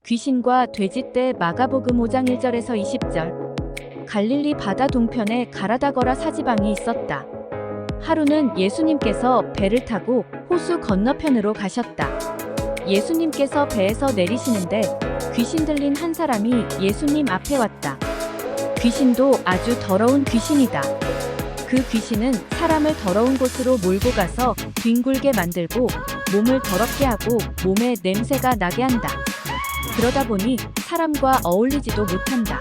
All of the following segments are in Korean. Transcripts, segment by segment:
귀신과 돼지떼 마가복음 5장 1절에서 20절. 갈릴리 바다 동편에 가라다거라 사지방이 있었다. 하루는 예수님께서 배를 타고 호수 건너편으로 가셨다. 예수님께서 배에서 내리시는데 귀신 들린 한 사람이 예수님 앞에 왔다. 귀신도 아주 더러운 귀신이다. 그 귀신은 사람을 더러운 곳으로 몰고 가서 뒹굴게 만들고 몸을 더럽게 하고 몸에 냄새가 나게 한다. 그러다 보니 사람과 어울리지도 못한다.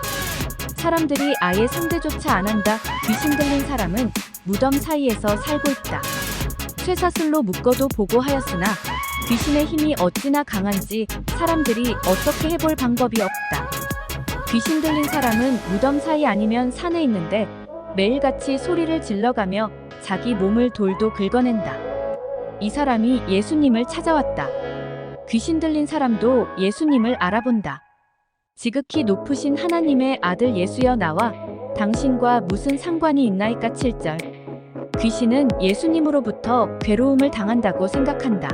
사람들이 아예 상대조차 안 한다. 귀신 들린 사람은 무덤 사이에서 살고 있다. 쇠사슬로 묶어도 보고 하였으나 귀신의 힘이 어찌나 강한지 사람들이 어떻게 해볼 방법이 없다. 귀신 들린 사람은 무덤 사이 아니면 산에 있는데 매일같이 소리를 질러가며 자기 몸을 돌도 긁어낸다. 이 사람이 예수님을 찾아왔다. 귀신 들린 사람도 예수님을 알아본다. 지극히 높으신 하나님의 아들 예수여 나와 당신과 무슨 상관이 있나이까. 7절. 귀신은 예수님으로부터 괴로움을 당한다고 생각한다.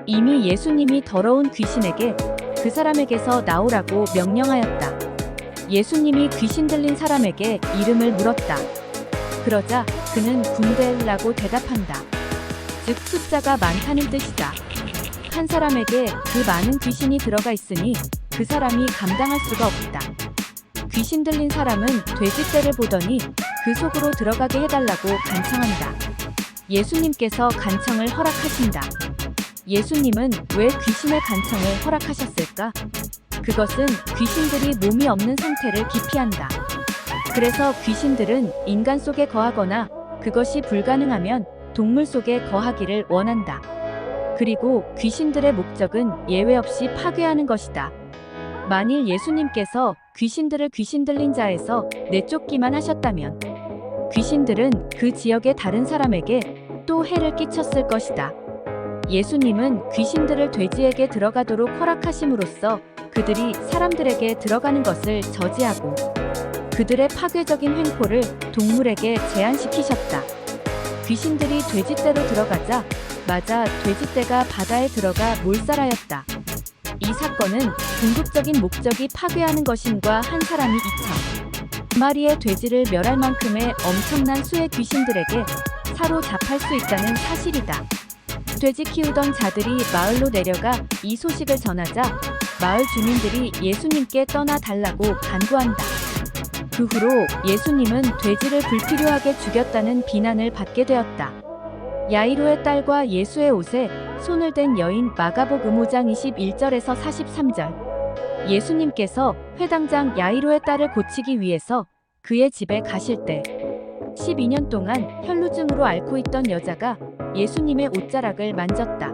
이미 예수님이 더러운 귀신에게 그 사람에게서 나오라고 명령하였다. 예수님이 귀신 들린 사람에게 이름을 물었다. 그러자 그는 군대라고 대답한다. 즉 숫자가 많다는 뜻이다. 한 사람에게 그 많은 귀신이 들어가 있으니 그 사람이 감당할 수가 없다. 귀신 들린 사람은 돼지떼를 보더니 그 속으로 들어가게 해달라고 간청한다. 예수님께서 간청을 허락하신다. 예수님은 왜 귀신의 간청을 허락하셨을까? 그것은 귀신들이 몸이 없는 상태를 기피한다. 그래서 귀신들은 인간 속에 거하거나 그것이 불가능하면 동물 속에 거하기를 원한다. 그리고 귀신들의 목적은 예외 없이 파괴하는 것이다. 만일 예수님께서 귀신들을 귀신 들린 자에서 내쫓기만 하셨다면 귀신들은 그 지역의 다른 사람에게 또 해를 끼쳤을 것이다. 예수님은 귀신들을 돼지에게 들어가도록 허락하심으로써 그들이 사람들에게 들어가는 것을 저지하고 그들의 파괴적인 횡포를 동물에게 제한시키셨다. 귀신들이 돼지떼로 들어가자 맞아 돼지떼가 바다에 들어가 몰살하였다. 이 사건은 궁극적인 목적이 파괴하는 것인과 한 사람이 2천 마리의 돼지를 멸할 만큼의 엄청난 수의 귀신들에게 사로잡힐 수 있다는 사실이다. 돼지 키우던 자들이 마을로 내려가 이 소식을 전하자 마을 주민들이 예수님께 떠나달라고 간구한다. 그 후로 예수님은 돼지를 불필요하게 죽였다는 비난을 받게 되었다. 야이로의 딸과 예수의 옷에 손을 댄 여인 마가복음 5장 21절에서 43절. 예수님께서 회당장 야이로의 딸을 고치기 위해서 그의 집에 가실 때 12년 동안 혈루증으로 앓고 있던 여자가 예수님의 옷자락을 만졌다.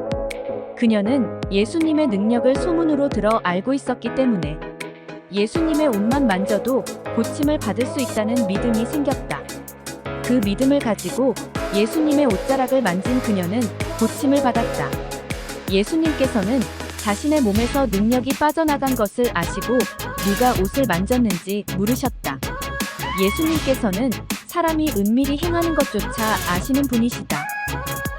그녀는 예수님의 능력을 소문으로 들어 알고 있었기 때문에 예수님의 옷만 만져도 고침을 받을 수 있다는 믿음이 생겼다. 그 믿음을 가지고 예수님의 옷자락을 만진 그녀는 고침을 받았다. 예수님께서는 자신의 몸에서 능력이 빠져나간 것을 아시고 누가 옷을 만졌는지 물으셨다. 예수님께서는 사람이 은밀히 행하는 것조차 아시는 분이시다.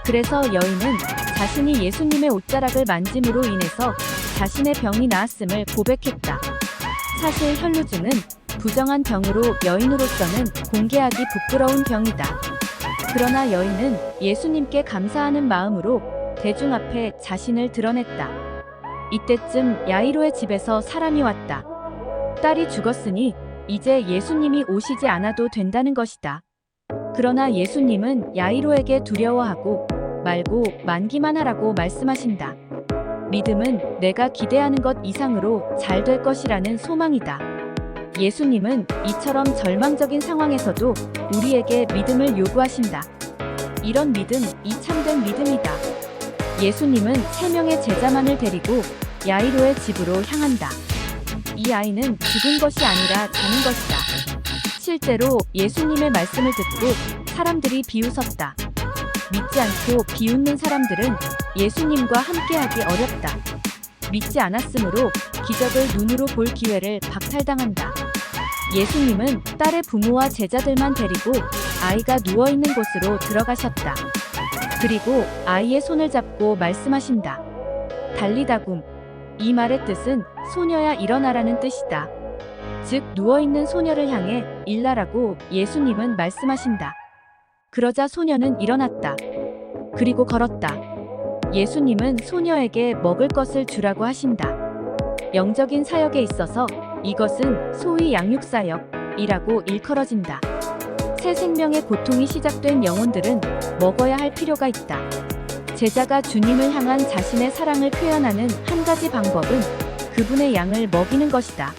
그래서 여인은 자신이 예수님의 옷자락을 만짐으로 인해서 자신의 병이 나았음을 고백했다. 사실 혈루증은 부정한 병으로 여인으로서는 공개하기 부끄러운 병이다. 그러나 여인은 예수님께 감사하는 마음으로 대중 앞에 자신을 드러냈다. 이때쯤 야이로의 집에서 사람이 왔다. 딸이 죽었으니 이제 예수님이 오시지 않아도 된다는 것이다. 그러나 예수님은 야이로에게 두려워하고 말고 만기만 하라고 말씀하신다. 믿음은 내가 기대하는 것 이상으로 잘 될 것이라는 소망이다. 예수님은 이처럼 절망적인 상황에서도 우리에게 믿음을 요구하신다. 이런 믿음, 이 참된 믿음이다. 예수님은 3명의 제자만을 데리고 야이로의 집으로 향한다. 이 아이는 죽은 것이 아니라 자는 것이다. 실제로 예수님의 말씀을 듣고 사람들이 비웃었다. 믿지 않고 비웃는 사람들은 예수님과 함께하기 어렵다. 믿지 않았으므로 기적을 눈으로 볼 기회를 박탈당한다. 예수님은 딸의 부모와 제자들만 데리고 아이가 누워있는 곳으로 들어가셨다. 그리고 아이의 손을 잡고 말씀하신다. 달리다굼. 이 말의 뜻은 소녀야 일어나라는 뜻이다. 즉 누워있는 소녀를 향해 일나라고 예수님은 말씀하신다. 그러자 소녀는 일어났다. 그리고 걸었다. 예수님은 소녀에게 먹을 것을 주라고 하신다. 영적인 사역에 있어서 이것은 소위 양육사역이라고 일컬어진다. 새 생명의 고통이 시작된 영혼들은 먹어야 할 필요가 있다. 제자가 주님을 향한 자신의 사랑을 표현하는 한 가지 방법은 그분의 양을 먹이는 것이다.